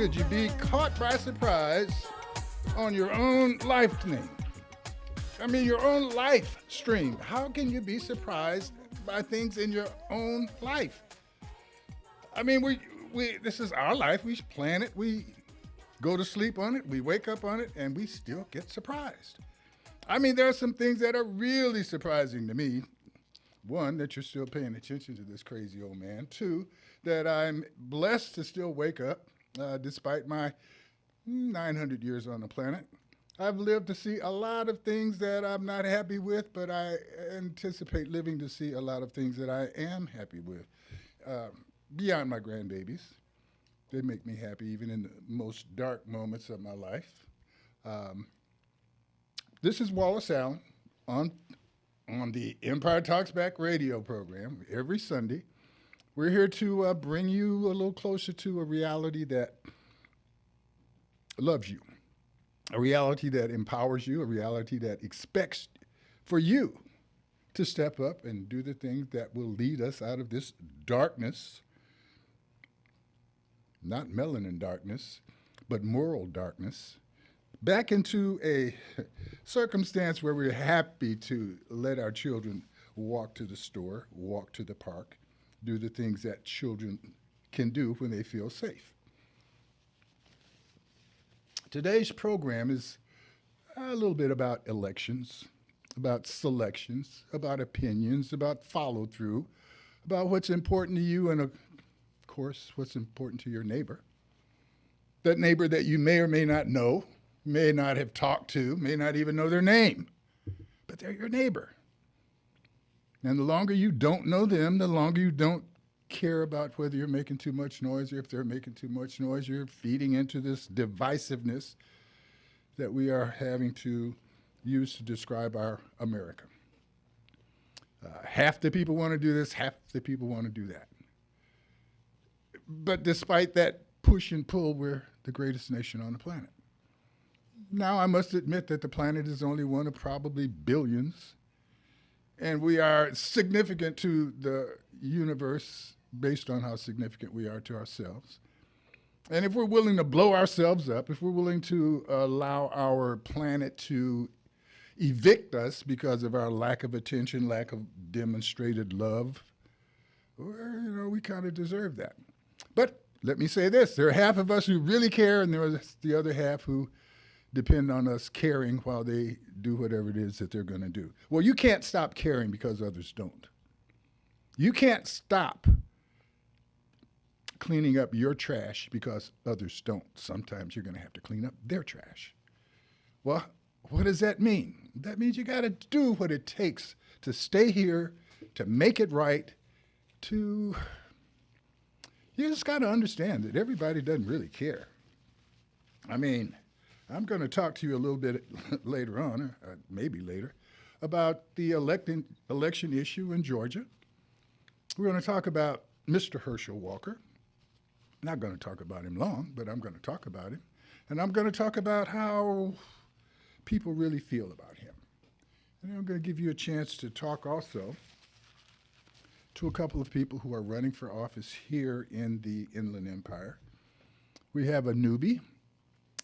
could you be caught by surprise on your own life thing? I mean, your own life stream. How can you be surprised by things in your own life? I mean, we this is our life. We plan it. We go to sleep on it. We wake up on it, and we still get surprised. I mean, there are some things that are really surprising to me. One, that you're still paying attention to this crazy old man. Two, that I'm blessed to still wake up despite my 900 years on the planet. I've lived to see a lot of things that I'm not happy with, but I anticipate living to see a lot of things that I am happy with. Uh, Beyond my grandbabies, they make me happy even in the most dark moments of my life. Um, this is Wallace Allen on the Empire Talks Back radio program every Sunday. We're here to bring you a little closer to a reality that loves you, a reality that empowers you, a reality that expects for you to step up and do the things that will lead us out of this darkness, not melanin darkness, but moral darkness, back into a circumstance where we're happy to let our children walk to the store, walk to the park, do the things that children can do when they feel safe. Today's program is a little bit about elections, about selections, about opinions, about follow through, about what's important to you, and of course, what's important to your neighbor. That neighbor that you may or may not know, may not have talked to, may not even know their name, but they're your neighbor. And the longer you don't know them, the longer you don't care about whether you're making too much noise or if they're making too much noise, you're feeding into this divisiveness that we are having to use to describe our America. Half the people want to do this, half the people want to do that. But despite that push and pull, we're the greatest nation on the planet. Now, I must admit that the planet is only one of probably billions, and we are significant to the universe based on how significant we are to ourselves. And if we're willing to blow ourselves up, if we're willing to allow our planet to evict us because of our lack of attention, lack of demonstrated love, well, we kind of deserve that. But let me say this, there are half of us who really care, and there's the other half who depend on us caring while they do whatever it is that they're going to do. Well, you can't stop caring because others don't. You can't stop cleaning up your trash because others don't. Sometimes you're going to have to clean up their trash. Well, what does that mean? That means you got to do what it takes to stay here, to make it right, to... You just got to understand that everybody doesn't really care. I mean, I'm going to talk to you a little bit later on, or maybe later, about the election issue in Georgia. We're going to talk about Mr. Herschel Walker. Not going to talk about him long, but I'm going to talk about him. And I'm going to talk about how people really feel about him. And I'm going to give you a chance to talk also to a couple of people who are running for office here in the Inland Empire. We have a newbie,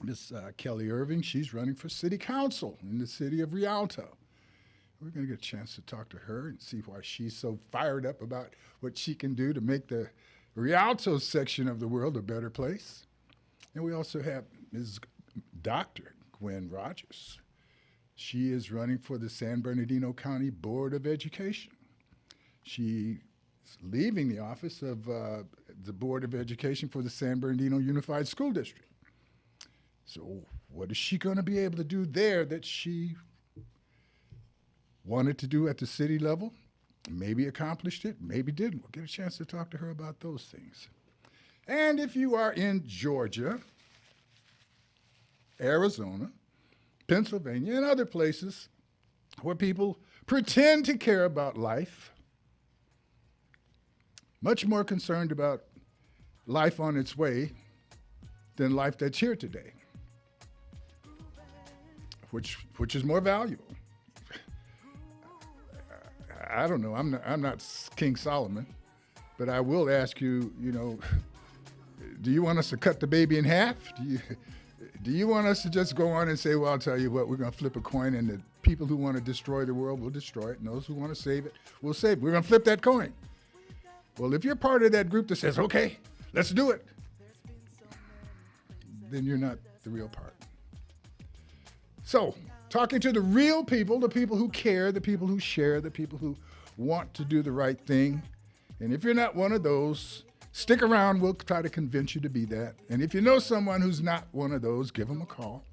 Miss Kelly Irving. She's running for city council in the city of Rialto. We're going to get a chance to talk to her and see why she's so fired up about what she can do to make the Rialto section of the world a better place. And we also have Ms. Dr. Gwen Rogers. She is running for the San Bernardino County Board of Education. She's leaving the office of the Board of Education for the San Bernardino Unified School District. So what is she going to be able to do there that she wanted to do at the city level? Maybe accomplished it, maybe didn't. We'll get a chance to talk to her about those things. And if you are in Georgia, Arizona, Pennsylvania, and other places where people pretend to care about life, much more concerned about life on its way than life that's here today, which is more valuable. I don't know. I'm not King Solomon, but I will ask you, Do you want us to cut the baby in half? Do you want us to just go on and say, well, I'll tell you what, we're going to flip a coin, and the people who want to destroy the world will destroy it, and those who want to save it will save it. We're going to flip that coin. Well, if you're part of that group that says, okay, let's do it, then you're not the real part. So, talking to the real people, the people who care, the people who share, the people who want to do the right thing. And if you're not one of those, stick around. We'll try to convince you to be that. And if you know someone who's not one of those, give them a call.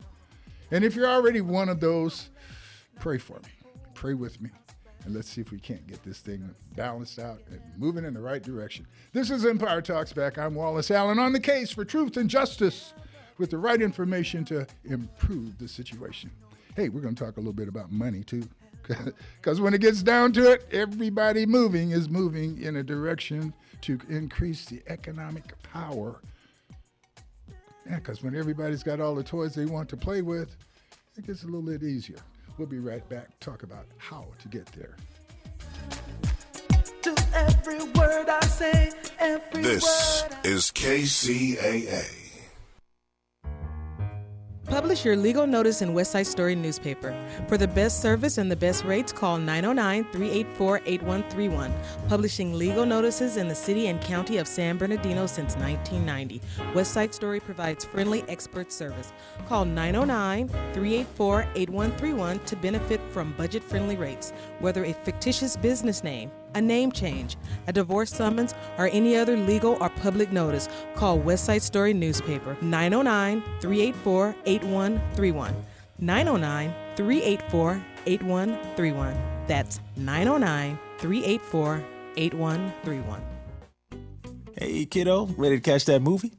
And if you're already one of those, pray for me. Pray with me. And let's see if we can't get this thing balanced out and moving in the right direction. This is Empire Talks Back. I'm Wallace Allen, on the case for truth and justice with the right information to improve the situation. Hey, we're going to talk a little bit about money, too. Because when it gets down to it, everybody is moving in a direction to increase the economic power. Yeah, because when everybody's got all the toys they want to play with, it gets a little bit easier. We'll be right back to talk about how to get there. To every word I say, every This word is KCAA. Publish your legal notice in West Side Story newspaper. For the best service and the best rates, call 909-384-8131. Publishing legal notices in the city and county of San Bernardino since 1990. West Side Story provides friendly expert service. Call 909-384-8131 to benefit from budget-friendly rates. Whether a fictitious business name, a name change, a divorce summons, or any other legal or public notice, call West Side Story newspaper 909-384-8131. 909-384-8131. That's 909-384-8131. Hey, kiddo, ready to catch that movie?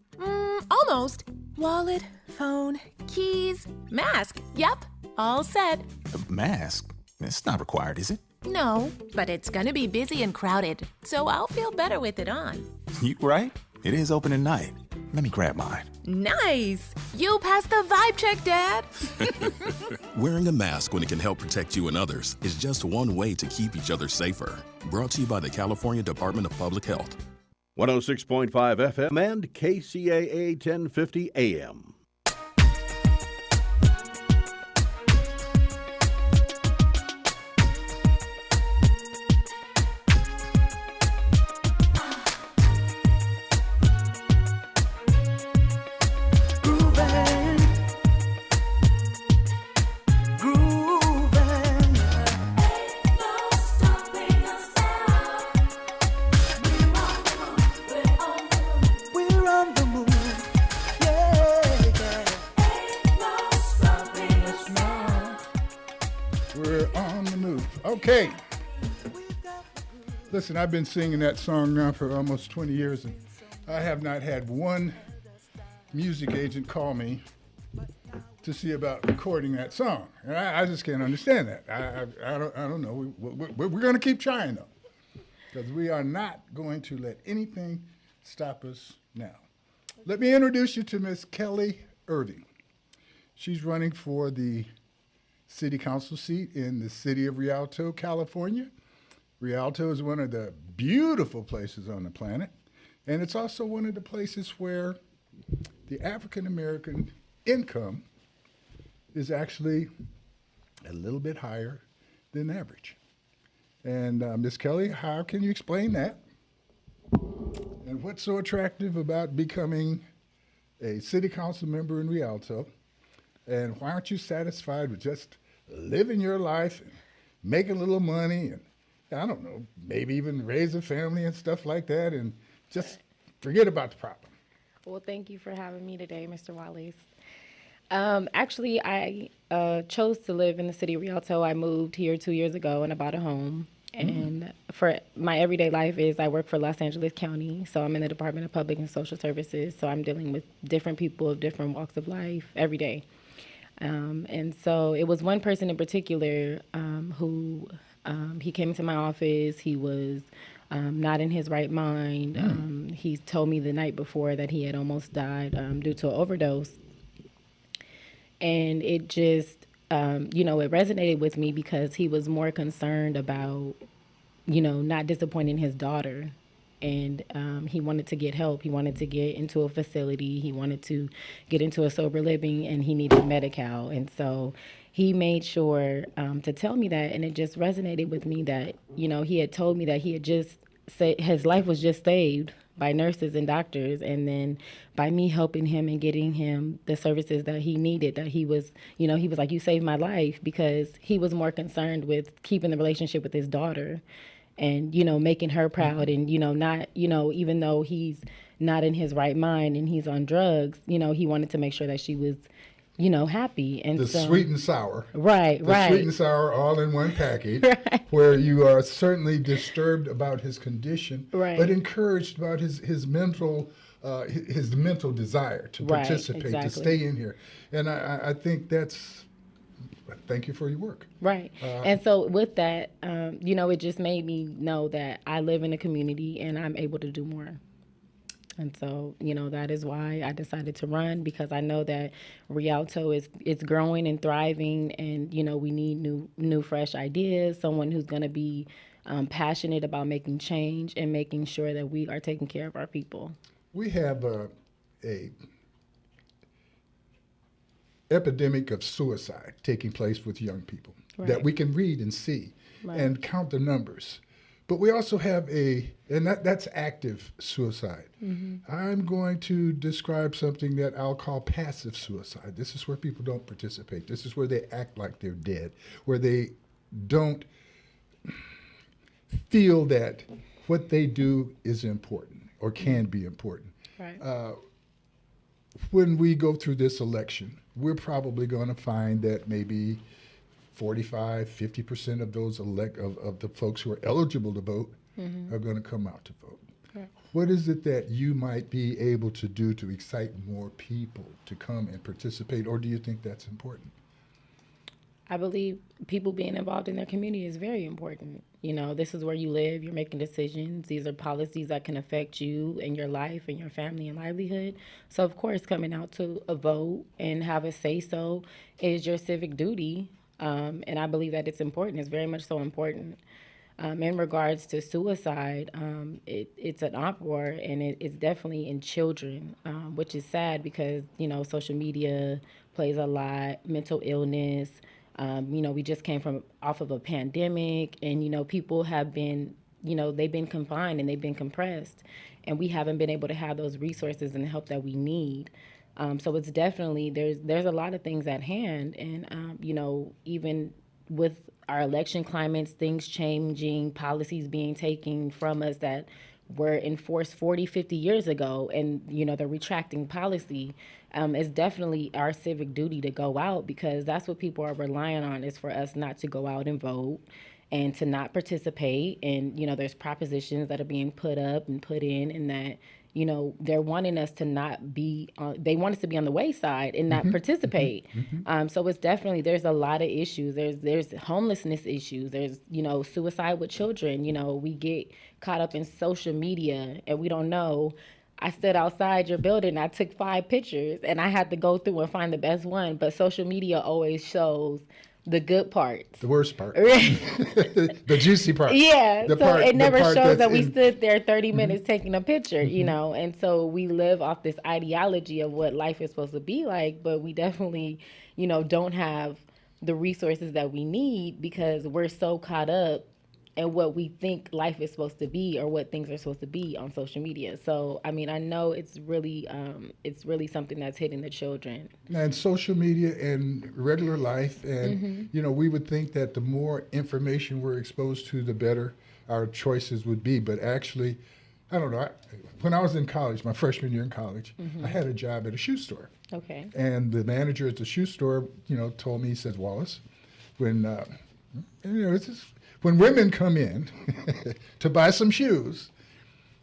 Almost. Wallet, phone, keys, mask. Yep, all set. A mask? It's not required, is it? No, but it's gonna be busy and crowded, so I'll feel better with it on. You right. It is opening night. Let me grab mine. Nice! You passed the vibe check, Dad! Wearing a mask when it can help protect you and others is just one way to keep each other safer. Brought to you by the California Department of Public Health. 106.5 FM and KCAA 1050 AM. Okay. Listen, I've been singing that song now for almost 20 years, and I have not had one music agent call me to see about recording that song. And I just can't understand that. I don't know. We're going to keep trying, though, because we are not going to let anything stop us now. Let me introduce you to Miss Kelly Irving. She's running for the city council seat in the city of Rialto, California. Rialto is one of the beautiful places on the planet, and it's also one of the places where the African-American income is actually a little bit higher than average. And Ms. Kelly, how can you explain that? And what's so attractive about becoming a city council member in Rialto? And why aren't you satisfied with just living your life and making a little money and, I don't know, maybe even raise a family and stuff like that and just forget about the problem? Well, thank you for having me today, Mr. Wallace. Actually, I chose to live in the city of Rialto. I moved here 2 years ago and I bought a home. And for my everyday life is I work for Los Angeles County, so I'm in the Department of Public and Social Services, so I'm dealing with different people of different walks of life every day. And so it was one person in particular who he came into my office. He was not in his right mind. He told me the night before that he had almost died due to an overdose. And it just, it resonated with me because he was more concerned about, not disappointing his daughter and he wanted to get help. He wanted to get into a facility. He wanted to get into a sober living, and he needed Medi-Cal. And so he made sure to tell me that, and it just resonated with me that, you know, he had told me that he had just his life was just saved by nurses and doctors, and then by me helping him and getting him the services that he needed, that he was, you know, he was like, you saved my life, because he was more concerned with keeping the relationship with his daughter and, you know, making her proud, and, you know, not, you know, even though he's not in his right mind and he's on drugs, you know, he wanted to make sure that she was, you know, happy. And the so, sweet and sour. Right. The sweet and sour all in one package, where you are certainly disturbed about his condition, but encouraged about his mental desire to participate, to stay in here. And I think that's, thank you for your work. Right. And so with that, you know, it just made me know that I live in a community and I'm able to do more. And so, you know, that is why I decided to run, because I know that Rialto it's growing and thriving, and, you know, we need new fresh ideas, someone who's going to be passionate about making change and making sure that we are taking care of our people. We have a epidemic of suicide taking place with young people that we can read and see and count the numbers. But we also have that's active suicide. I'm going to describe something that I'll call passive suicide. This is where people don't participate. This is where they act like they're dead, where they don't feel that what they do is important or can be important. When we go through this election, we're probably going to find that maybe 45-50% of those of the folks who are eligible to vote are going to come out to vote. What is it that you might be able to do to excite more people to come and participate, or do you think that's important? I believe people being involved in their community is very important. You know, this is where you live, you're making decisions. These are policies that can affect you and your life and your family and livelihood. So, of course, coming out to a vote and have a say-so is your civic duty. And I believe that it's important. It's very much so important. In regards to suicide, it's an uproar, and it's definitely in children, which is sad because, you know, social media plays a lot, mental illness. You know, we just came off of a pandemic, and, you know, people have been, you know, they've been confined and they've been compressed, and we haven't been able to have those resources and the help that we need. So it's definitely, there's a lot of things at hand. And, you know, even with our election climates, things changing, policies being taken from us that were enforced 40, 50 years ago, and, you know, the retracting policy, it's definitely our civic duty to go out, because that's what people are relying on, is for us not to go out and vote and to not participate. And, you know, there's propositions that are being put up and put in, and that, you know, they're wanting us to not be they want us to be on the wayside and not participate. So it's definitely, there's a lot of issues. There's homelessness issues. There's, you know, suicide with children. You know, we get caught up in social media and we don't know. I stood outside your building, I took 5 pictures, and I had to go through and find the best one. But social media always shows the good parts. The worst part. The juicy part. Yeah. So it never shows that we stood there 30 minutes taking a picture, you know. And so we live off this ideology of what life is supposed to be like, but we definitely, you know, don't have the resources that we need, because we're so caught up in what we think life is supposed to be, or what things are supposed to be on social media. So, I mean, I know it's really something that's hitting the children. And social media and regular life, and you know, we would think that the more information we're exposed to, the better our choices would be. But actually, I don't know. When I was in college, my freshman year in college, I had a job at a shoe store. Okay. And the manager at the shoe store, you know, told me, he said, Wallace, when you know, when women come in to buy some shoes,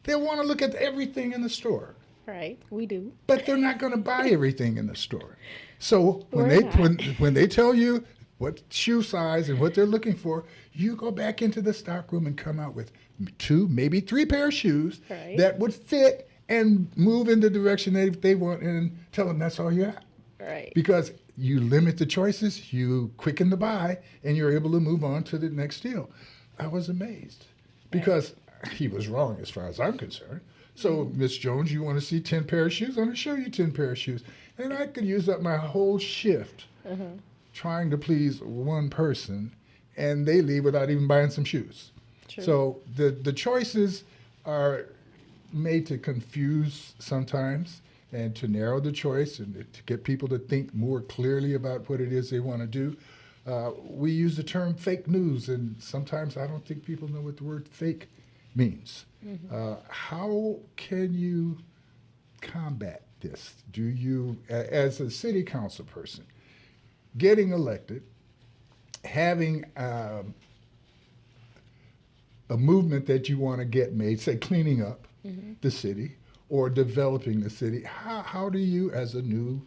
they want to look at everything in the store. Right, we do. But they're not going to buy everything in the store. So when they tell you what shoe size and what they're looking for, you go back into the stock room and come out with 2, maybe 3 pair of shoes that would fit and move in the direction they want, and tell them that's all you got. Right. Because you limit the choices, you quicken the buy, and you're able to move on to the next deal. I was amazed because he was wrong as far as I'm concerned. So, Miss Jones, you want to see 10 pair of shoes? I'm going to show you 10 pair of shoes. And I could use up my whole shift trying to please one person, and they leave without even buying some shoes. True. So the choices are made to confuse sometimes and to narrow the choice and to get people to think more clearly about what it is they want to do. We use the term fake news, and sometimes I don't think people know what the word fake means. How can you combat this? Do you, as a city council person, getting elected, having a movement that you want to get made, say cleaning up the city or developing the city, how do you, as a new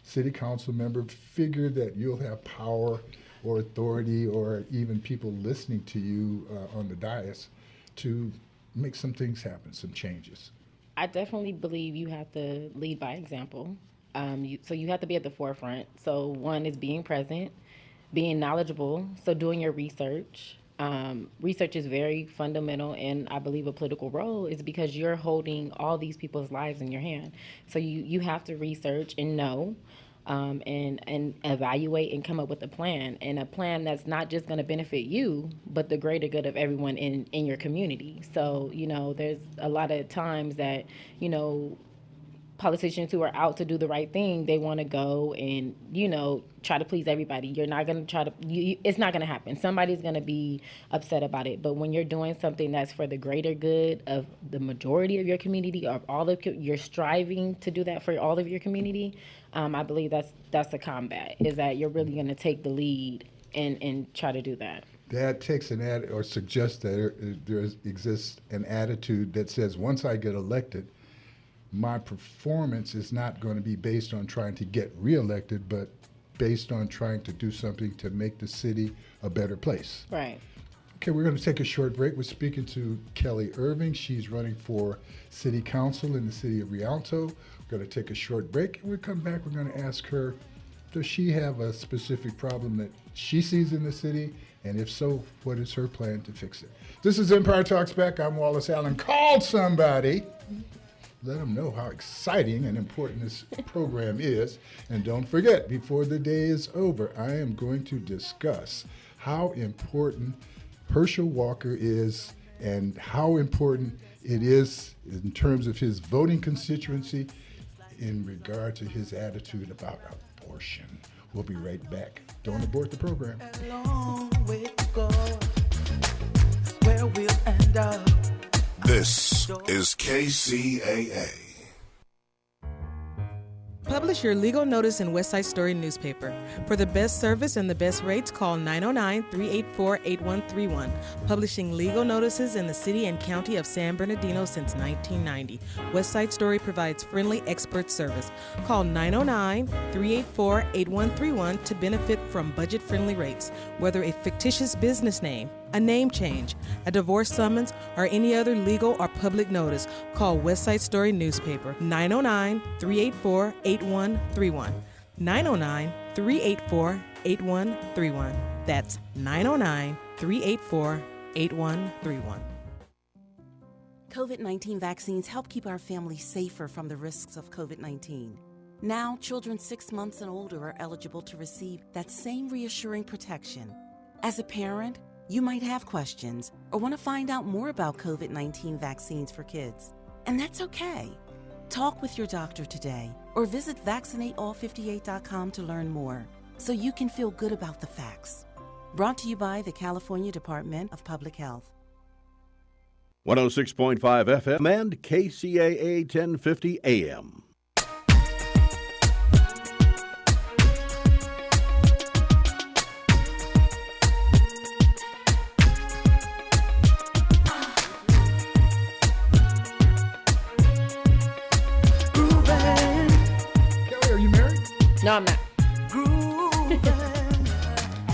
city council member, figure that you'll have power or authority or even people listening to you on the dais to make some things happen, some changes? I definitely believe you have to lead by example. So you have to be at the forefront. So one is being present, being knowledgeable, so doing your research. Research is very fundamental, and I believe a political role is because you're holding all these people's lives in your hand. So you have to research and know, and evaluate and come up with a plan, and a plan that's not just going to benefit you, but the greater good of everyone in your community. So, there's a lot of times that, politicians who are out to do the right thing, they want to go and, try to please everybody. You're not going to try to, it's not going to happen. Somebody's going to be upset about it. But when you're doing something that's for the greater good of the majority of your community, or you're striving to do that for all of your community, I believe that's the combat, is that you're really going to take the lead and try to do that. That takes or suggests that there exists an attitude that says, once I get elected, my performance is not going to be based on trying to get reelected, but based on trying to do something to make the city a better place. Right. Okay, we're going to take a short break. We're speaking to Kelly Irving. She's running for city council in the city of Rialto. We're going to take a short break, and when we come back, we're going to ask her, does she have a specific problem that she sees in the city? And if so, what is her plan to fix it? This is Empire Talks Back. I'm Wallace Allen. Call somebody. Let them know how exciting and important this program is. And don't forget, before the day is over, I am going to discuss how important Herschel Walker is and how important it is in terms of his voting constituency in regard to his attitude about abortion. We'll be right back. Don't abort the program. A long way to go, where we'll end up. This is KCAA. Publish your legal notice in West Side Story newspaper. For the best service and the best rates, call 909-384-8131. Publishing legal notices in the city and county of San Bernardino since 1990. West Side Story provides friendly expert service. Call 909-384-8131 to benefit from budget-friendly rates. Whether a fictitious business name, a name change, a divorce summons, or any other legal or public notice, call West Side Story newspaper 909-384-8131. 909-384-8131. That's 909-384-8131. COVID-19 vaccines help keep our families safer from the risks of COVID-19. Now, children 6 months and older are eligible to receive that same reassuring protection. As a parent, you might have questions or want to find out more about COVID-19 vaccines for kids. And that's okay. Talk with your doctor today or visit vaccinateall58.com to learn more so you can feel good about the facts. Brought to you by the California Department of Public Health. 106.5 FM and KCAA 1050 AM. No, I'm not.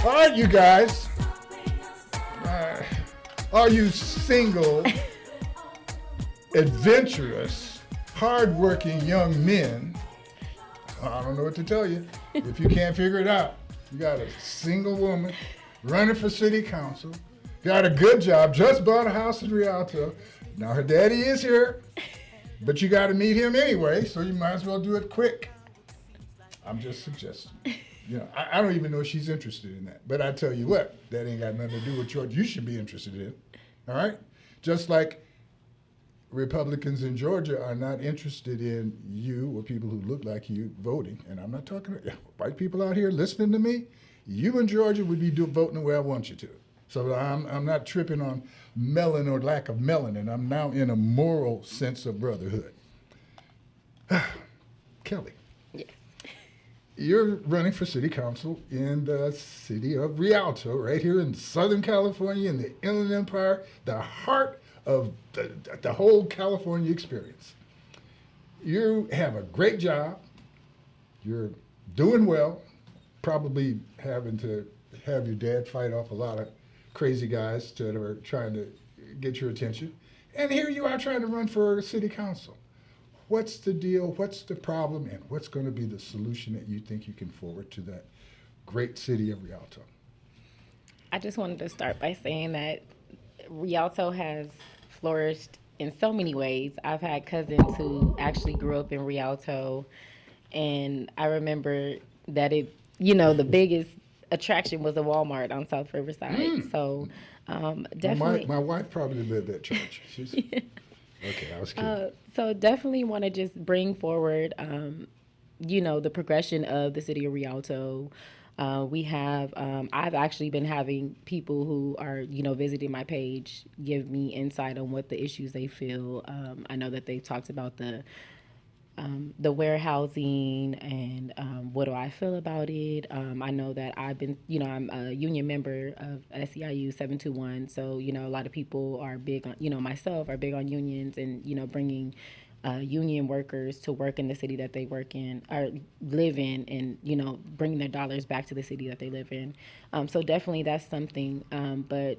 All right, you guys. All you single, adventurous, hardworking young men, I don't know what to tell you. If you can't figure it out, you got a single woman running for city council, got a good job, just bought a house in Rialto. Now her daddy is here, but you got to meet him anyway, so you might as well do it quick. I'm just suggesting. I don't even know if she's interested in that. But I tell you what, that ain't got nothing to do with Georgia. You should be interested in. All right? Just like Republicans in Georgia are not interested in you or people who look like you voting. And I'm not talking to white people out here listening to me. You in Georgia would be voting the way I want you to. So I'm not tripping on melanin or lack of melanin. I'm now in a moral sense of brotherhood. Kelly. Yes. You're running for city council in the city of Rialto, right here in Southern California, in the Inland Empire, the heart of the whole California experience. You have a great job. You're doing well, probably having to have your dad fight off a lot of crazy guys that are trying to get your attention. And here you are trying to run for city council. What's the deal? What's the problem? And what's going to be the solution that you think you can forward to that great city of Rialto? I just wanted to start by saying that Rialto has flourished in so many ways. I've had cousins who actually grew up in Rialto, and I remember that the biggest attraction was a Walmart on South Riverside. So definitely. My wife probably lived at church. She's, okay, I was kidding. So definitely want to just bring forward, the progression of the city of Rialto. We have, I've actually been having people who are, visiting my page give me insight on what the issues they feel. I know that they've talked about the warehousing and what do I feel about it. I know that I've been, I'm a union member of SEIU 721. So, a lot of people are big on, myself are big on unions and, bringing union workers to work in the city that they work in or live in and, bringing their dollars back to the city that they live in. So definitely that's something. But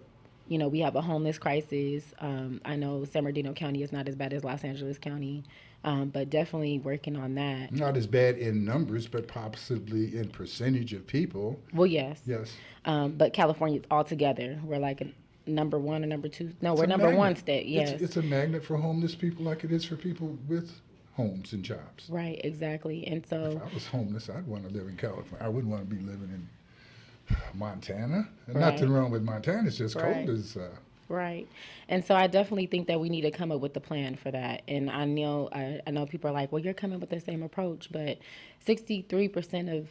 we have a homeless crisis. I know San Bernardino County is not as bad as Los Angeles County. But definitely working on that. Not as bad in numbers, but possibly in percentage of people. Well, yes. Yes. But California altogether, we're like a number one or number two. No, we're number magnet. one state. Yes. It's a magnet for homeless people like it is for people with homes and jobs. Right, exactly. And so if I was homeless, I'd want to live in California. I wouldn't want to be living in Montana. And right. nothing wrong with Montana. It's just right. cold as... Right. And so I definitely think that we need to come up with a plan for that. And I know people are like, well, you're coming with the same approach, but 63% of,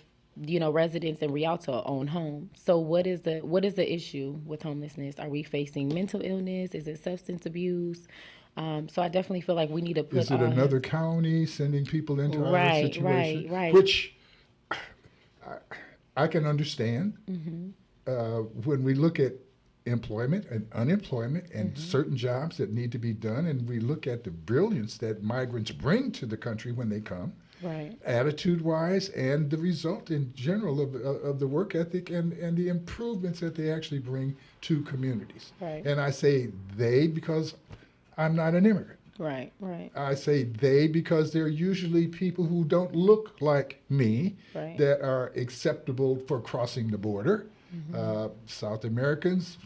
residents in Rialto own homes. So what is the issue with homelessness? Are we facing mental illness? Is it substance abuse? So I definitely feel like we need to put Is it another county sending people into our situation? Right. Which I can understand. Mm-hmm. When we look at employment and unemployment and mm-hmm. certain jobs that need to be done, and we look at the brilliance that migrants bring to the country when they come, right. attitude-wise, and the result in general of the work ethic and the improvements that they actually bring to communities. Right. And I say they because I'm not an immigrant. Right, right. I say they because they're usually people who don't look like me right. that are acceptable for crossing the border. Mm-hmm. South Americans,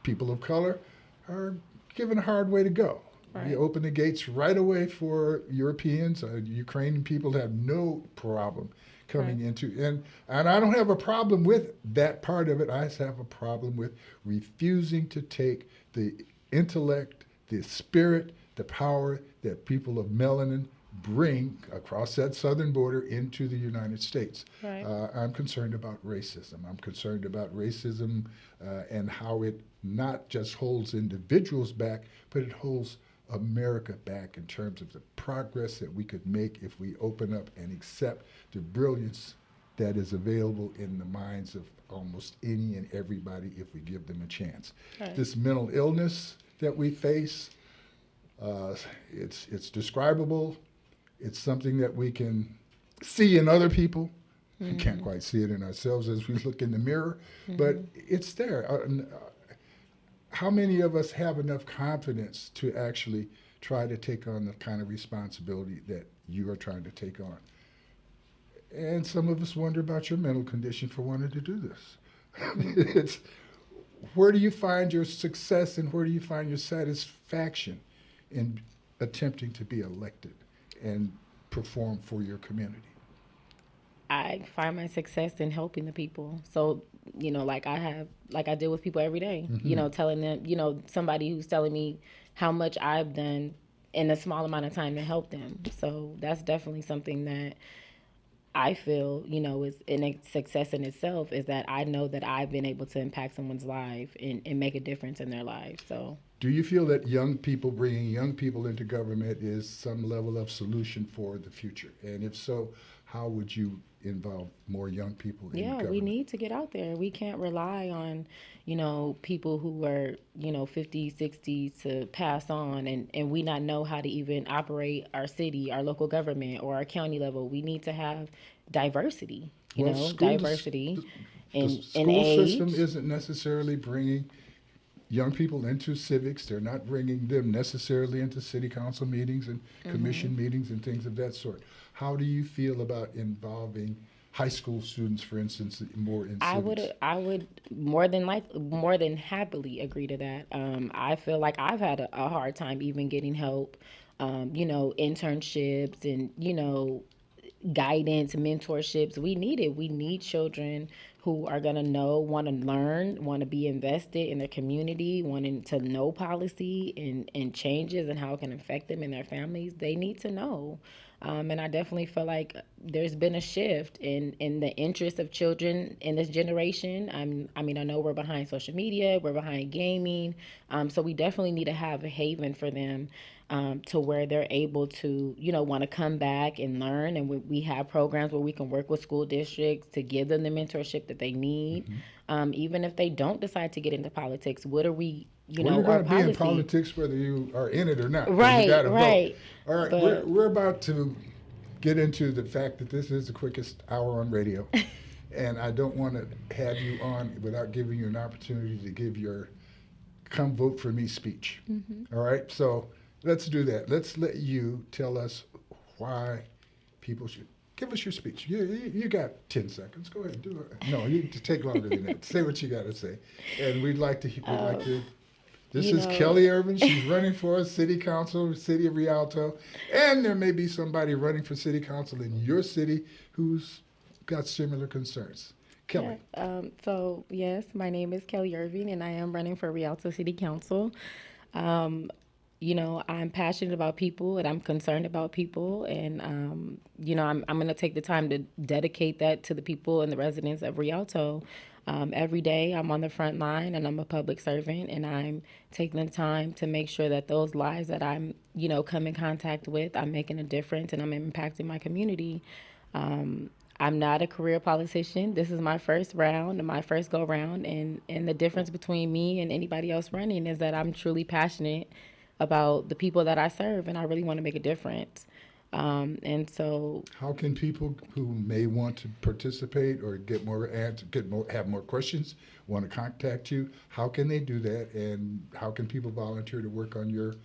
people of color, are given a hard way to go. Right. You open the gates right away for Europeans, Ukrainian people have no problem coming right. into, and I don't have a problem with that part of it. I have a problem with refusing to take the intellect, the spirit, the power that people of melanin bring across that southern border into the United States. Right. I'm concerned about racism. I'm concerned about racism and how it not just holds individuals back, but it holds America back in terms of the progress that we could make if we open up and accept the brilliance that is available in the minds of almost any and everybody if we give them a chance. Right. This mental illness that we face, it's describable. It's something that we can see in other people. Mm-hmm. We can't quite see it in ourselves as we look in the mirror, mm-hmm. but it's there. How many of us have enough confidence to actually try to take on the kind of responsibility that you are trying to take on? And some of us wonder about your mental condition for wanting to do this. where do you find your success and where do you find your satisfaction in attempting to be elected and perform for your community? I find my success in helping the people. So, like I deal with people every day, telling them, somebody who's telling me how much I've done in a small amount of time to help them. So that's definitely something that I feel, is a success in itself, is that I know that I've been able to impact someone's life and make a difference in their life. So, do you feel that bringing young people into government is some level of solution for the future? And if so, how would you involve more young people in government? We need to get out there. We can't rely on, people who are, 50, 60 to pass on and we not know how to even operate our city, our local government, or our county level. We need to have diversity, diversity the school system isn't necessarily bringing young people into civics. They're not bringing them necessarily into city council meetings and commission meetings and things of that sort. How do you feel about involving high school students, for instance, more in civics? I would more than happily agree to that. I feel like I've had a hard time even getting help, internships and, guidance, mentorships. We need it. We need children who are going to want to learn, want to be invested in their community, wanting to know policy and changes and how it can affect them and their families. They need to know. And I definitely feel like there's been a shift in the interest of children in this generation. I know we're behind social media, we're behind gaming. So we definitely need to have a haven for them to where they're able to, want to come back and learn. And we have programs where we can work with school districts to give them the mentorship that they need. Even if they don't decide to get into politics, what are we, You're going to be in politics whether you are in it or not. Right, you gotta right. Vote. All right, we're about to get into the fact that this is the quickest hour on radio. And I don't want to have you on without giving you an opportunity to give your come vote for me speech. All right, so let's do that. Let's let you tell us why people should. Give us your speech. You got 10 seconds. Go ahead and do it. No, you take longer than that. Say what you got to say. And we'd like to. This is Kelly Irvin. She's running for city council, city of Rialto. And there may be somebody running for city council in your city who's got similar concerns. Kelly. So, yes, my name is Kelly Irvin, and I am running for Rialto City Council. I'm passionate about people, and I'm concerned about people. And, I'm going to take the time to dedicate that to the people and the residents of Rialto. Every day I'm on the front line and I'm a public servant, and I'm taking the time to make sure that those lives that I'm, come in contact with, I'm making a difference and I'm impacting my community. I'm not a career politician. This is my first round and my first go round. And the difference between me and anybody else running is that I'm truly passionate about the people that I serve, and I really want to make a difference. And so, how can people who may want to participate or have more questions, want to contact you? How can they do that, and how can people volunteer to work on your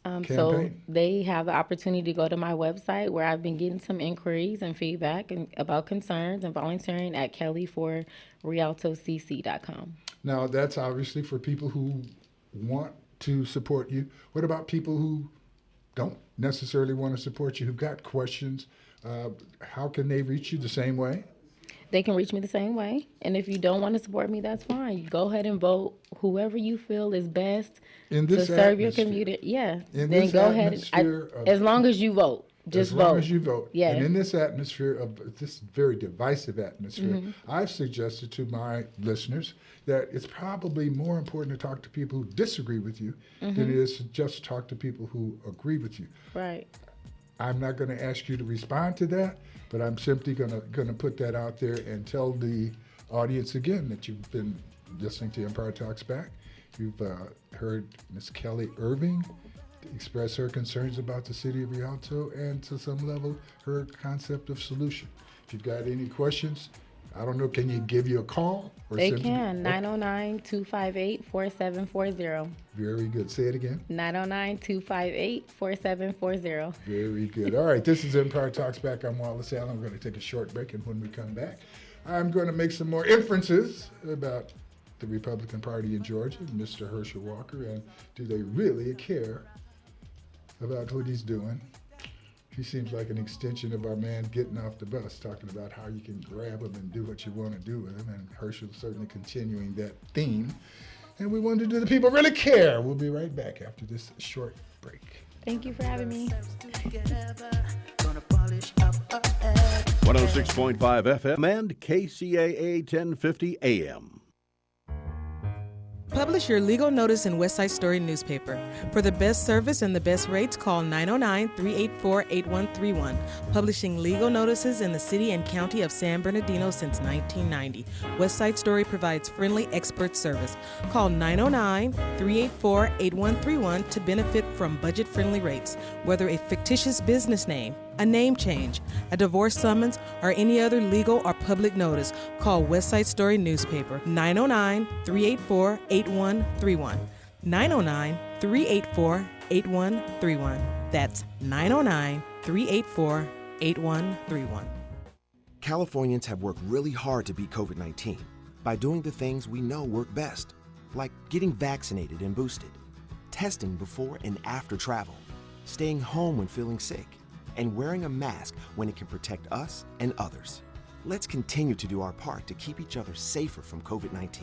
campaign? So they have the opportunity to go to my website, where I've been getting some inquiries and feedback about concerns and volunteering at kellyforrialtocc.com. Now, that's obviously for people who want to support you. What about people who don't necessarily want to support you, who've got questions? How can they reach you? The same way? They can reach me the same way. And if you don't want to support me, that's fine. You go ahead and vote whoever you feel is best to serve your community. Yeah. Then go ahead. As long as you vote. Just vote. As long as you vote. Yeah. And in this atmosphere of this very divisive atmosphere, I've suggested to my listeners that it's probably more important to talk to people who disagree with you than it is to just talk to people who agree with you. Right. I'm not going to ask you to respond to that, but I'm simply going to put that out there and tell the audience again that you've been listening to Empire Talks Back. You've heard Ms. Kelly Irving express her concerns about the city of Rialto and, to some level, her concept of solution. If you've got any questions, I don't know, can you give you a call? They can, 909-258-4740. Very good. Say it again. 909-258-4740. Very good. All right, this is Empire Talks Back. I'm Wallace Allen. We're going to take a short break, and when we come back, I'm going to make some more inferences about the Republican Party in Georgia, Mr. Herschel Walker, and do they really care about what he's doing? He seems like an extension of our man getting off the bus, talking about how you can grab him and do what you want to do with him, and Herschel certainly continuing that theme. And we wonder, do the people really care? We'll be right back after this short break. Thank you for having me. 106.5 FM and KCAA 1050 AM. Publish your legal notice in West Side Story newspaper. For the best service and the best rates, call 909-384-8131. Publishing legal notices in the city and county of San Bernardino since 1990. West Side Story provides friendly expert service. Call 909-384-8131 to benefit from budget-friendly rates. Whether a fictitious business name, a name change, a divorce summons, or any other legal or public notice, call West Side Story newspaper 909-384-8131. 909-384-8131. That's 909-384-8131. Californians have worked really hard to beat COVID-19 by doing the things we know work best, like getting vaccinated and boosted, testing before and after travel, staying home when feeling sick, and wearing a mask when it can protect us and others. Let's continue to do our part to keep each other safer from COVID-19.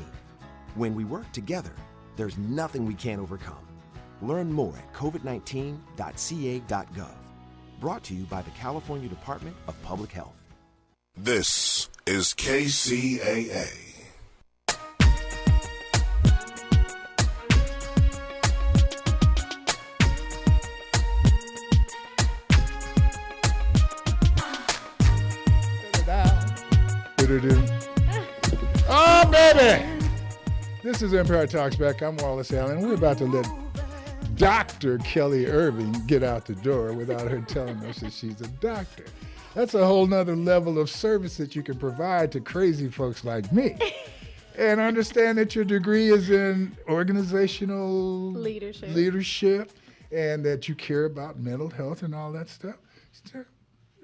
When we work together, there's nothing we can't overcome. Learn more at covid19.ca.gov. Brought to you by the California Department of Public Health. This is KCAA. Oh, baby! This is Empire Talks Back. I'm Wallace Allen. We're about to let Dr. Kelly Irving get out the door without her telling us that she's a doctor. That's a whole nother level of service that you can provide to crazy folks like me. And understand that your degree is in organizational leadership and that you care about mental health and all that stuff.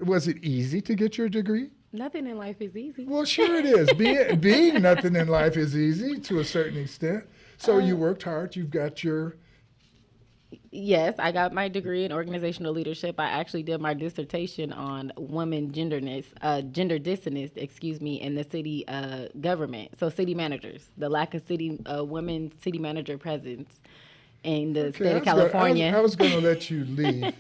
Was it easy to get your degree? Nothing in life is easy. Well, sure it is. Being nothing in life is easy to a certain extent. So you worked hard. You've got your... Yes, I got my degree in organizational leadership. I actually did my dissertation on gender dissonance, in the city government. So city managers, the lack of women city manager presence in the state of California. I was going to let you leave.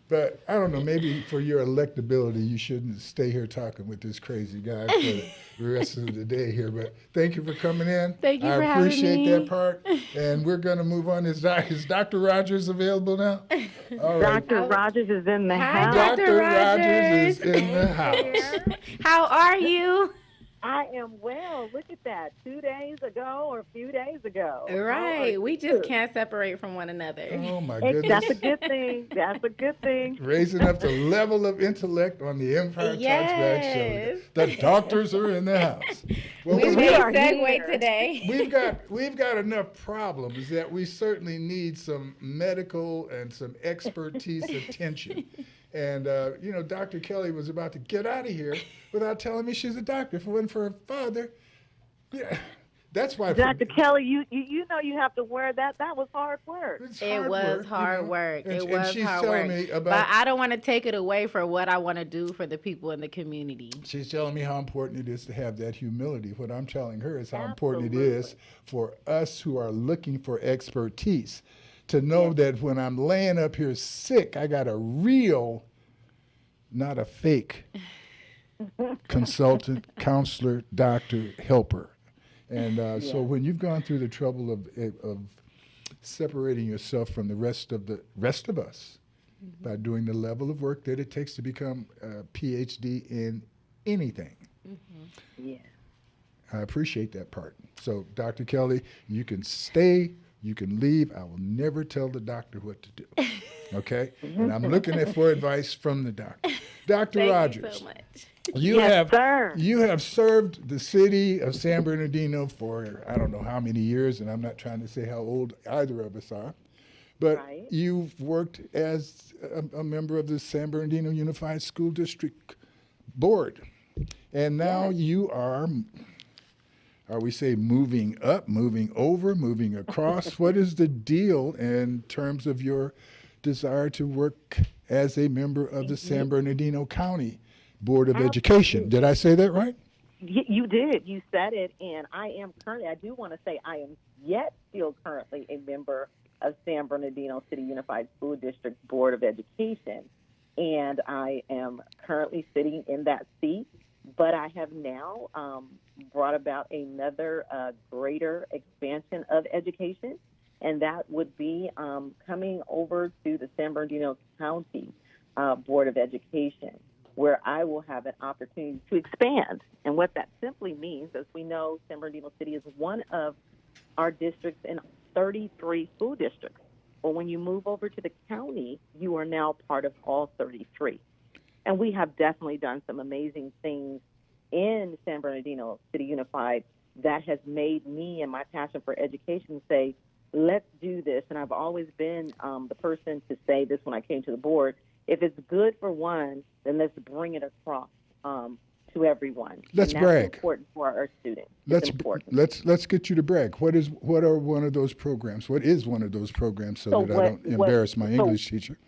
But I don't know, maybe for your electability, you shouldn't stay here talking with this crazy guy for the rest of the day here. But thank you for coming in. Thank you for having me. I appreciate that part. And we're going to move on. Is Dr. Rogers available now? All right. Dr. Rogers is in the house. Dr. Rogers is in the house. How are you? I am well. Look at that. 2 days ago or a few days ago. Right. We just can't separate from one another. Oh, my goodness. That's a good thing. That's a good thing. Raising up the level of intellect on the Empire Talks Back show. The doctors are in the house. Well, we made a segue today. We've got enough problems that we certainly need some medical and some expertise attention. And, Dr. Kelly was about to get out of here without telling me she's a doctor. If it wasn't for her father, yeah, that's why. Dr. Kelly, you know you have to wear that. That was hard work. It was hard work. It was hard work. But I don't want to take it away for what I want to do for the people in the community. She's telling me how important it is to have that humility. What I'm telling her is how important it is for us who are looking for expertise to know that when I'm laying up here sick, I got a real, not a fake, consultant, counselor, doctor, helper. And so when you've gone through the trouble of separating yourself from the rest of us by doing the level of work that it takes to become a PhD in anything. Yeah. I appreciate that part. So, Dr. Kelly, you can stay. You can leave. I will never tell the doctor what to do. Okay? And I'm looking for advice from the doctor. Dr. Rogers. Thank you so much. You have served the city of San Bernardino for I don't know how many years, and I'm not trying to say how old either of us are, but you've worked as a member of the San Bernardino Unified School District Board, and now you are Are we say moving up, moving over, moving across? What is the deal in terms of your desire to work as a member of the San Bernardino County Board of Education? Did I say that right? You did. You said it. And I do want to say I am yet still currently a member of San Bernardino City Unified School District Board of Education. And I am currently sitting in that seat, but I have now brought about another greater expansion of education, and that would be coming over to the San Bernardino County Board of Education, where I will have an opportunity to expand. And what that simply means, as we know, San Bernardino City is one of our districts in 33 school districts. Well, when you move over to the county, you are now part of all 33. And we have definitely done some amazing things in San Bernardino City Unified that has made me and my passion for education say, let's do this. And I've always been the person to say this when I came to the board. If it's good for one, then let's bring it across to everyone. Let's and brag. That's important for our students. Let's get you to brag. What are one of those programs? What is one of those programs so that I don't embarrass my English teacher?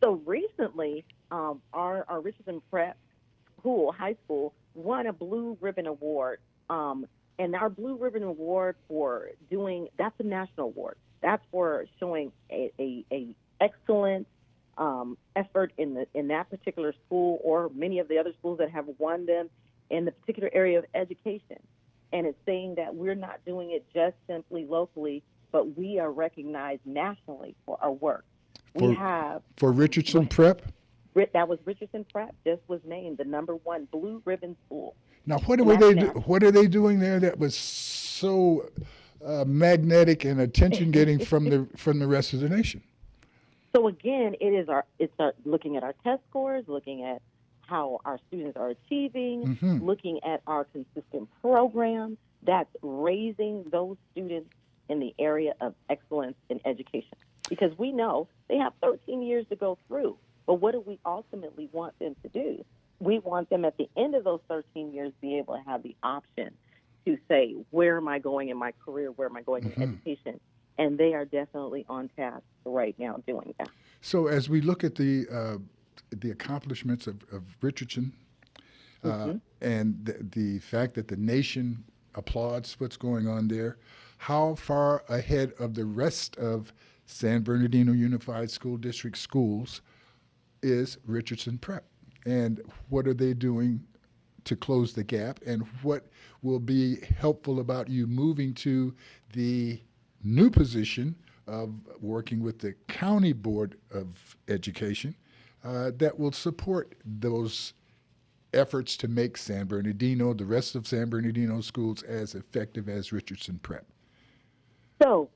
So recently, our Richardson Prep High School won a Blue Ribbon Award. And our Blue Ribbon Award for that's a national award. That's for showing a excellent effort in that particular school or many of the other schools that have won them in the particular area of education. And it's saying that we're not doing it just simply locally, but we are recognized nationally for our work. For Richardson Prep? That was Richardson Prep, just was named the #1 Blue Ribbon School. Now, what are they doing there that was so magnetic and attention-getting from the rest of the nation? So again, it's looking at our test scores, looking at how our students are achieving, looking at our consistent program that's raising those students in the area of excellence in education. Because we know they have 13 years to go through, but what do we ultimately want them to do? We want them at the end of those 13 years be able to have the option to say, where am I going in my career? Where am I going in education? And they are definitely on task right now doing that. So as we look at the accomplishments of Richardson and the fact that the nation applauds what's going on there, how far ahead of the rest of San Bernardino Unified School District schools is Richardson Prep? And what are they doing to close the gap? And what will be helpful about you moving to the new position of working with the County Board of Education that will support those efforts to make San Bernardino, the rest of San Bernardino schools, as effective as Richardson Prep? So,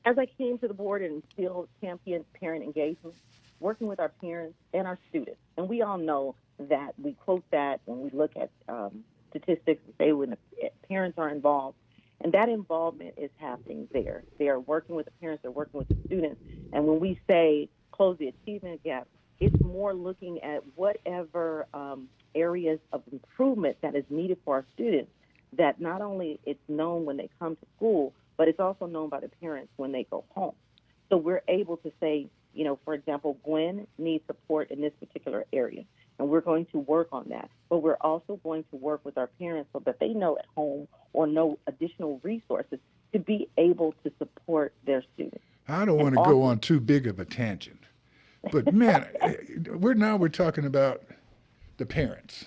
as I came to the board and still champion parent engagement, working with our parents and our students, and we all know that we quote that when we look at statistics and say when the parents are involved, and that involvement is happening there. They are working with the parents, they're working with the students, and when we say close the achievement gap, it's more looking at whatever areas of improvement that is needed for our students, that not only it's known when they come to school, but it's also known by the parents when they go home. So we're able to say, for example, Gwen needs support in this particular area, and we're going to work on that. But we're also going to work with our parents so that they know at home or know additional resources to be able to support their students. I don't want to go on too big of a tangent, but man, we're talking about the parents,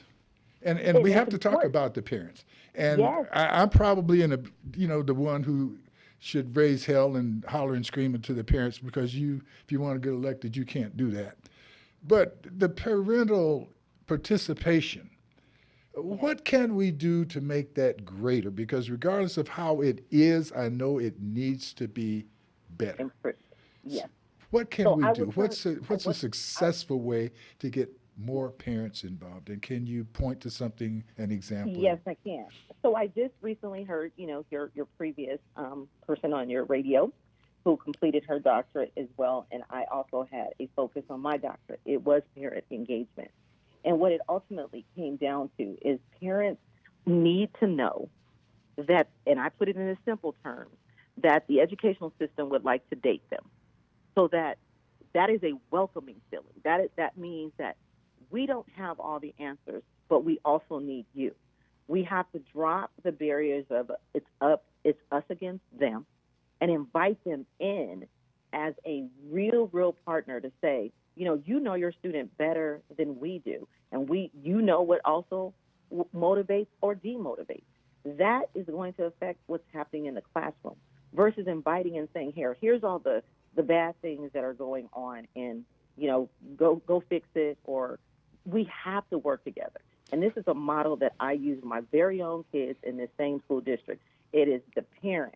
and we have to talk about the parents. And yes. I'm probably the one who should raise hell and holler and scream to the parents, because if you want to get elected, you can't do that. But the parental participation, what can we do to make that greater? Because regardless of how it is, I know it needs to be better. Yes. What can we do? What's a successful way to get more parents involved? And can you point to something, an example? Yes, I can. So I just recently heard, your previous person on your radio who completed her doctorate as well, and I also had a focus on my doctorate. It was parent engagement. And what it ultimately came down to is parents need to know that, and I put it in simple terms, that the educational system would like to date them. So that is a welcoming feeling. That means that we don't have all the answers, but we also need you. We have to drop the barriers of it's us against them, and invite them in as a real partner to say, you know your student better than we do, and you know what also motivates or demotivates. That is going to affect what's happening in the classroom versus inviting and saying, here's all the bad things that are going on, and go fix it, or we have to work together. And this is a model that I use with my very own kids in this same school district. It is the parent,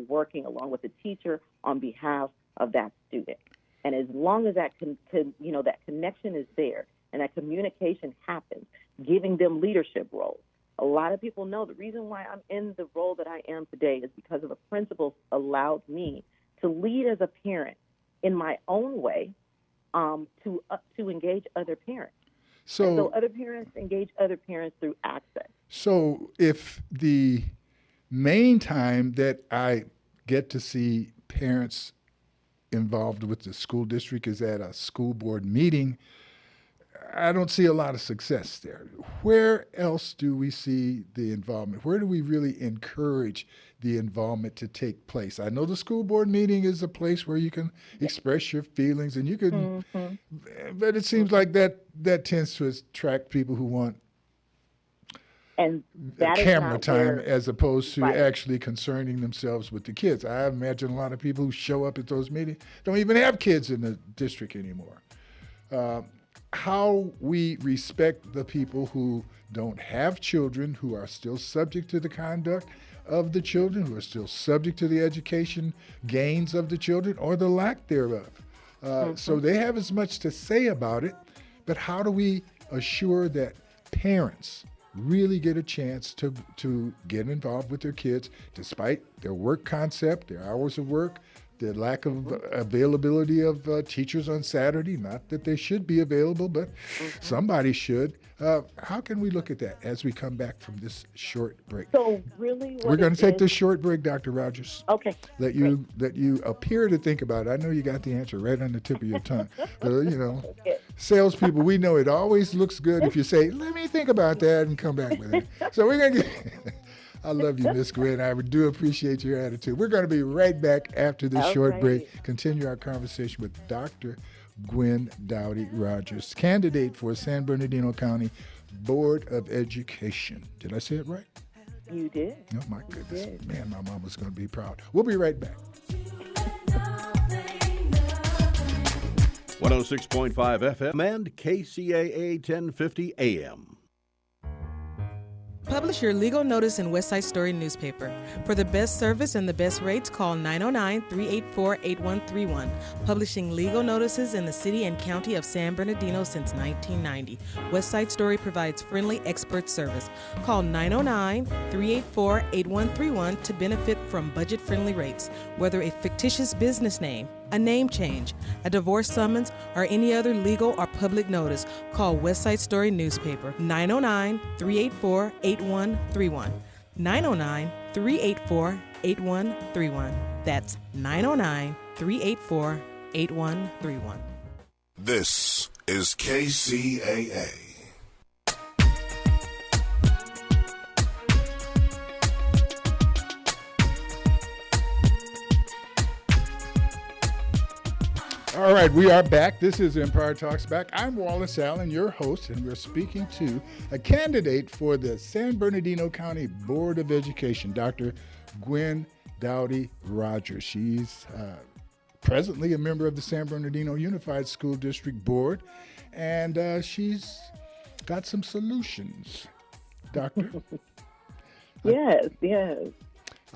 working along with the teacher on behalf of that student. And as long as that that connection is there and that communication happens, giving them leadership roles. A lot of people know the reason why I'm in the role that I am today is because of the principles allowed me to lead as a parent in my own way, to engage other parents. So other parents engage other parents through access. So if the main time that I get to see parents involved with the school district is at a school board meeting, I don't see a lot of success there. Where else do we see the involvement? Where do we really encourage the involvement to take place? I know the school board meeting is a place where you can express your feelings, and you can, but it seems like that tends to attract people who want and that camera is time where, as opposed to actually concerning themselves with the kids. I imagine a lot of people who show up at those meetings don't even have kids in the district anymore. How we respect the people who don't have children, who are still subject to the conduct of the children, who are still subject to the education gains of the children or the lack thereof. So they have as much to say about it, but how do we assure that parents really get a chance to get involved with their kids despite their work concept, their hours of work, the lack of availability of teachers on Saturday? Not that they should be available, but somebody should. How can we look at that as we come back from this short break? So really, we're going to take this short break, Dr. Rogers. Okay. Let you appear to think about it. I know you got the answer right on the tip of your tongue, but salespeople, we know it always looks good if you say, "Let me think about that," and come back with it. So we're going to get. I love you, Miss Gwen. I do appreciate your attitude. We're going to be right back after this short break. Continue our conversation with Dr. Gwen Dowdy Rogers, candidate for San Bernardino County Board of Education. Did I say it right? You did. Oh, my goodness. Man, my mama's going to be proud. We'll be right back. 106.5 FM and KCAA 1050 AM. Publish your legal notice in Westside Story newspaper. For the best service and the best rates, call 909-384-8131. Publishing legal notices in the city and county of San Bernardino since 1990. Westside Story provides friendly expert service. Call 909-384-8131 to benefit from budget-friendly rates. Whether a fictitious business name, a name change, a divorce summons, or any other legal or public notice, call Westside Story newspaper 909-384-8131. 909-384-8131. That's 909-384-8131. This is KCAA. All right, we are back. This is Empire Talks Back. I'm Wallace Allen, your host, and we're speaking to a candidate for the San Bernardino County Board of Education, Dr. Gwen Dowdy Rogers. She's presently a member of the San Bernardino Unified School District Board, and she's got some solutions, Doctor. Yes.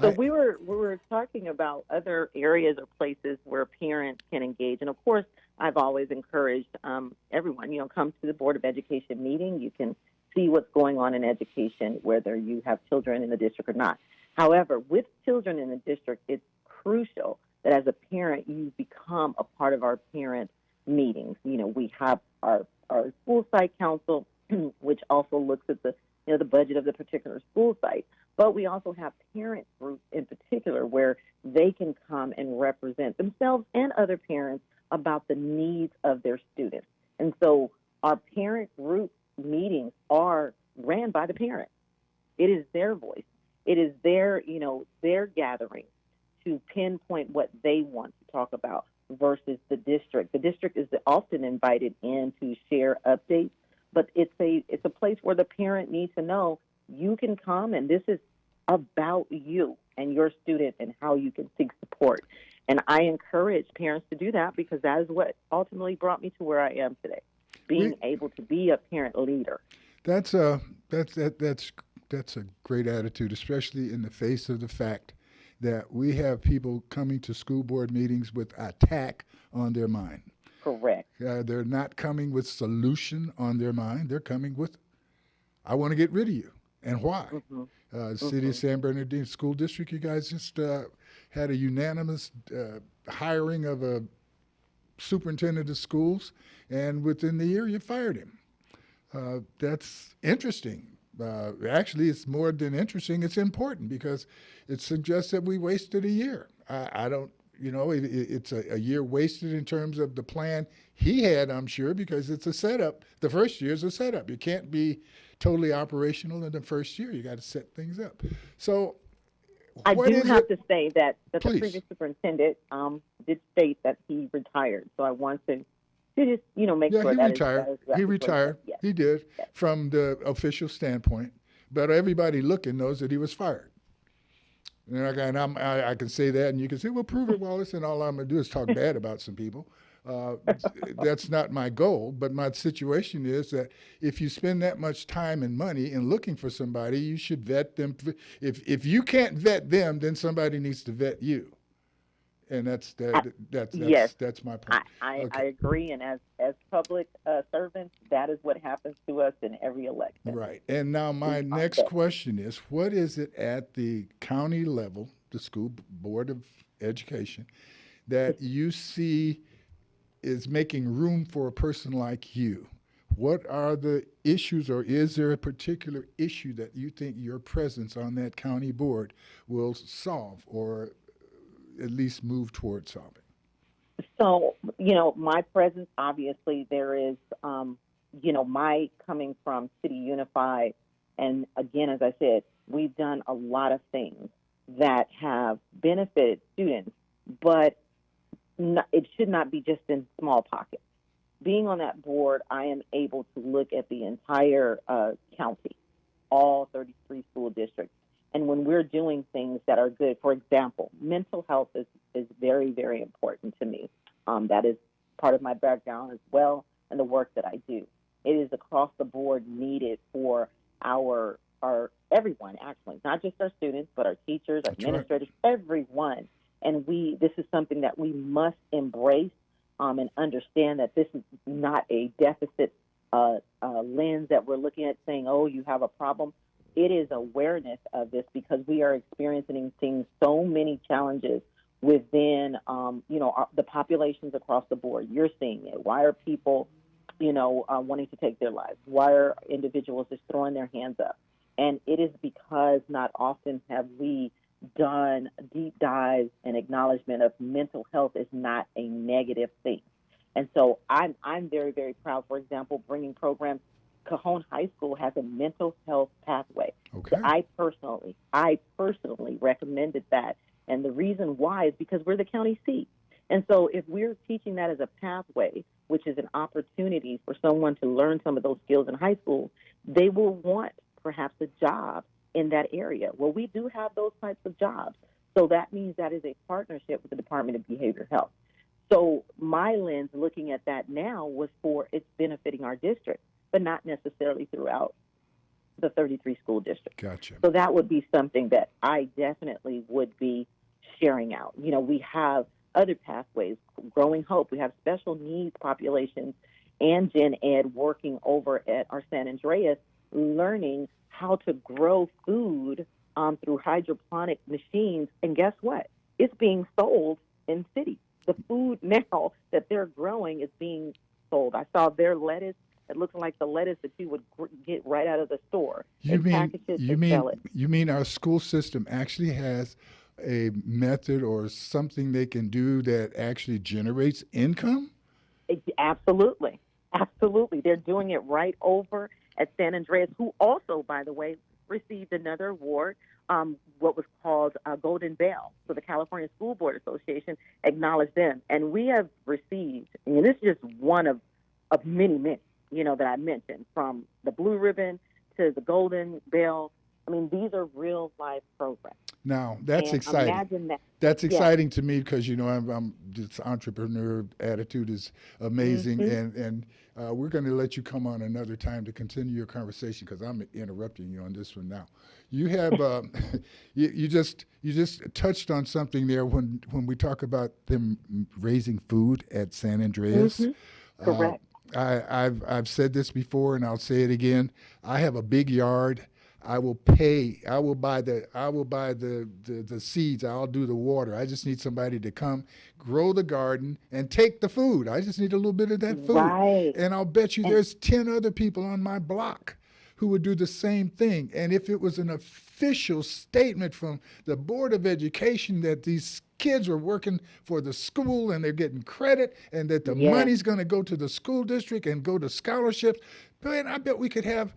So we were talking about other areas or places where parents can engage, and of course, I've always encouraged everyone. Come to the Board of Education meeting. You can see what's going on in education, whether you have children in the district or not. However, with children in the district, it's crucial that as a parent, you become a part of our parent meetings. We have our school site council, which also looks at the budget of the particular school site. But we also have parent groups in particular where they can come and represent themselves and other parents about the needs of their students. And so our parent group meetings are ran by the parents. It is their voice. It is their gathering to pinpoint what they want to talk about versus the district. The district is often invited in to share updates, but it's a place where the parent needs to know you can come and this is about you and your student and how you can seek support. And I encourage parents to do that because that is what ultimately brought me to where I am today, being able to be a parent leader. That's a great attitude, especially in the face of the fact that we have people coming to school board meetings with attack on their mind. Correct. They're not coming with solution on their mind. They're coming with, I want to get rid of you. And why? City of San Bernardino School District, you guys just had a unanimous hiring of a superintendent of schools, and within the year you fired him. That's interesting. Actually, it's more than interesting. It's important because it suggests that we wasted a year. I don't, it's a year wasted in terms of the plan he had, I'm sure, because it's a setup. The first year is a setup. You can't be totally operational in the first year. You got to set things up. So I do have to say that the previous superintendent did state that he retired. So I want to just, make sure he that retired. He retired. Yes. He did from the official standpoint. But everybody looking knows that he was fired. And I can say that, and you can say, well, prove it, Wallace, and all I'm going to do is talk bad about some people. That's not my goal, but my situation is that if you spend that much time and money in looking for somebody, you should vet them. If you can't vet them, then somebody needs to vet you. And that's my point. I agree, and as public servants, that is what happens to us in every election. Right. And now my next question is, what is it at the county level, the school board of education, that you see is making room for a person like you? What are the issues, or is there a particular issue that you think your presence on that county board will solve or at least move towards solving? So, my presence, obviously, there is, my coming from City Unified. And again, as I said, we've done a lot of things that have benefited students, but it should not be just in small pockets. Being on that board, I am able to look at the entire county, all 33 school districts. And when we're doing things that are good, for example, mental health is very, very important to me. That is part of my background as well and the work that I do. It is across the board needed for our everyone, actually, not just our students, but our teachers, our administrators, everyone. And this is something that we must embrace and understand that this is not a deficit lens that we're looking at saying, oh, you have a problem. It is awareness of this because we are experiencing so many challenges within, the populations across the board. You're seeing it. Why are people, wanting to take their lives? Why are individuals just throwing their hands up? And it is because not often have we done deep dives and acknowledgement of mental health is not a negative thing. And so I'm very, very proud, for example, bringing programs. Cajon High School has a mental health pathway. Okay. I personally recommended that. And the reason why is because we're the county seat. And so if we're teaching that as a pathway, which is an opportunity for someone to learn some of those skills in high school, they will want perhaps a job in that area. Well, we do have those types of jobs. So that means that is a partnership with the Department of Behavioral Health. So my lens looking at that now was for it's benefiting our district, but not necessarily throughout the 33 school districts. Gotcha. So that would be something that I definitely would be sharing out. We have other pathways, Growing Hope. We have special needs populations and Gen Ed working over at our San Andreas, learning how to grow food through hydroponic machines. And guess what? It's being sold in cities. The food now that they're growing is being sold. I saw their lettuce It looks like the lettuce that you would get right out of the store. You They package it, you they sell it. mean our school system actually has a method or something they can do that actually generates income? Absolutely. Absolutely. They're doing it right over at San Andreas, who also, by the way, received another award, what was called Golden Bell. So the California School Board Association acknowledged them. And we have received, and this is just one of many, that I mentioned, from the Blue Ribbon to the Golden Bell. I mean, these are real life programs. Now, that's And exciting. imagine that. That's Yeah. exciting to me because, I'm this entrepreneur attitude is amazing. Mm-hmm. And we're going to let you come on another time to continue your conversation because I'm interrupting you on this one now. You have, you just touched on something there when we talk about them raising food at San Andreas. Mm-hmm. Correct. I've said this before and I'll say it again. I have a big yard. I will buy the seeds. I'll do the water. I just need somebody to come, grow the garden, and take the food. I just need a little bit of that food. Right. And I'll bet you there's 10 other people on my block who would do the same thing. And if it was an official statement from the Board of Education that these kids were working for the school and they're getting credit and that the money's going to go to the school district and go to scholarships, man, I bet we could have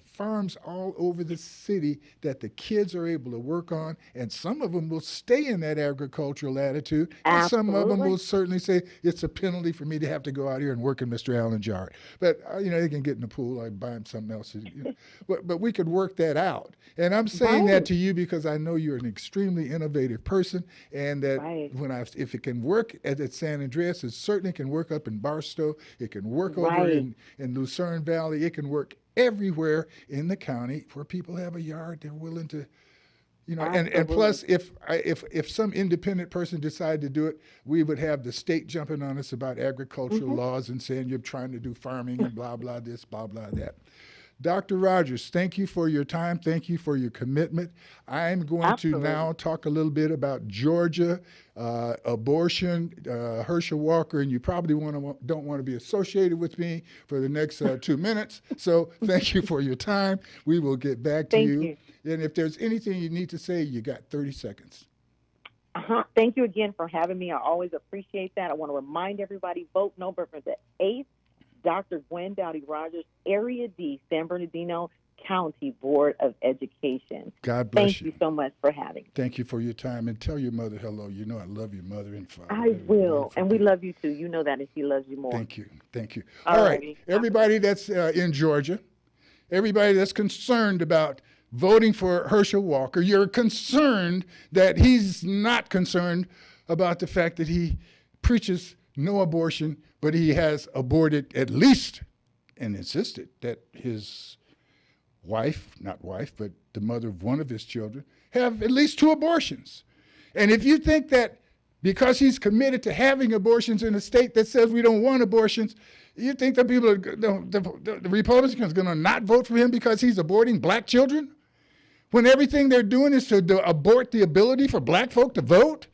farms all over the city that the kids are able to work on, and some of them will stay in that agricultural attitude, and some of them will certainly say it's a penalty for me to have to go out here and work in Mr. Allen's yard. But they can get in the pool, I buy them something else. But we could work that out. And I'm saying that to you because I know you're an extremely innovative person, and that if it can work at San Andreas, it certainly can work up in Barstow. It can work over in Lucerne Valley. It can work everywhere in the county where people have a yard. They're willing to, and plus, if some independent person decided to do it, we would have the state jumping on us about agricultural laws and saying you're trying to do farming and blah, blah, this, blah, blah, that. Dr. Rogers, thank you for your time. Thank you for your commitment. I'm going to now talk a little bit about Georgia, abortion, Herschel Walker, and you probably don't want to be associated with me for the next 2 minutes. So thank you for your time. We will get back to you. And if there's anything you need to say, you got 30 seconds. Thank you again for having me. I always appreciate that. I want to remind everybody, vote November the 8th. Dr. Gwen Dowdy Rogers, Area D, San Bernardino County Board of Education. God bless you. Thank you so much for having me. Thank you for your time. And tell your mother hello. You know I love your mother and father. I will. And we love you too. You know that, and she loves you more. Thank you. Thank you. All right. Everybody that's in Georgia, everybody that's concerned about voting for Herschel Walker, you're concerned that he's not concerned about the fact that he preaches no abortion, but he has aborted at least and insisted that his not wife, but the mother of one of his children, have at least 2 abortions. And if you think that because he's committed to having abortions in a state that says we don't want abortions, you think that people the Republicans are going to not vote for him because he's aborting black children? When everything they're doing is to abort the ability for black folk to vote?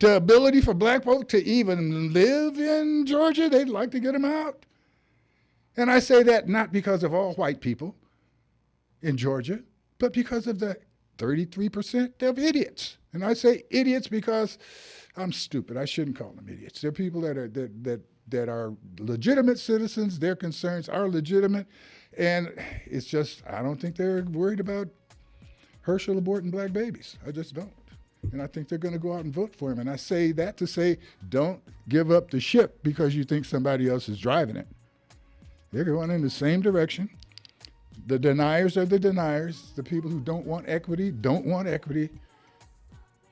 The ability for black folk to even live in Georgia, they'd like to get them out. And I say that not because of all white people in Georgia, but because of the 33% of idiots. And I say idiots because I'm stupid. I shouldn't call them idiots. They're people that are legitimate citizens. Their concerns are legitimate. And it's just, I don't think they're worried about Herschel aborting black babies. I just don't. And I think they're going to go out and vote for him. And I say that to say, don't give up the ship because you think somebody else is driving it. They're going in the same direction. The deniers are the deniers. The people who don't want equity don't want equity.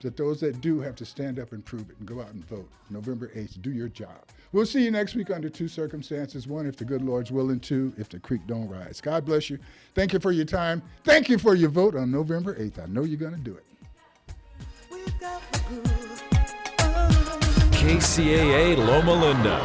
That those that do have to stand up and prove it and go out and vote. November 8th, do your job. We'll see you next week under 2 circumstances. 1, if the good Lord's willing. 2, if the creek don't rise. God bless you. Thank you for your time. Thank you for your vote on November 8th. I know you're going to do it. KCAA Loma Linda.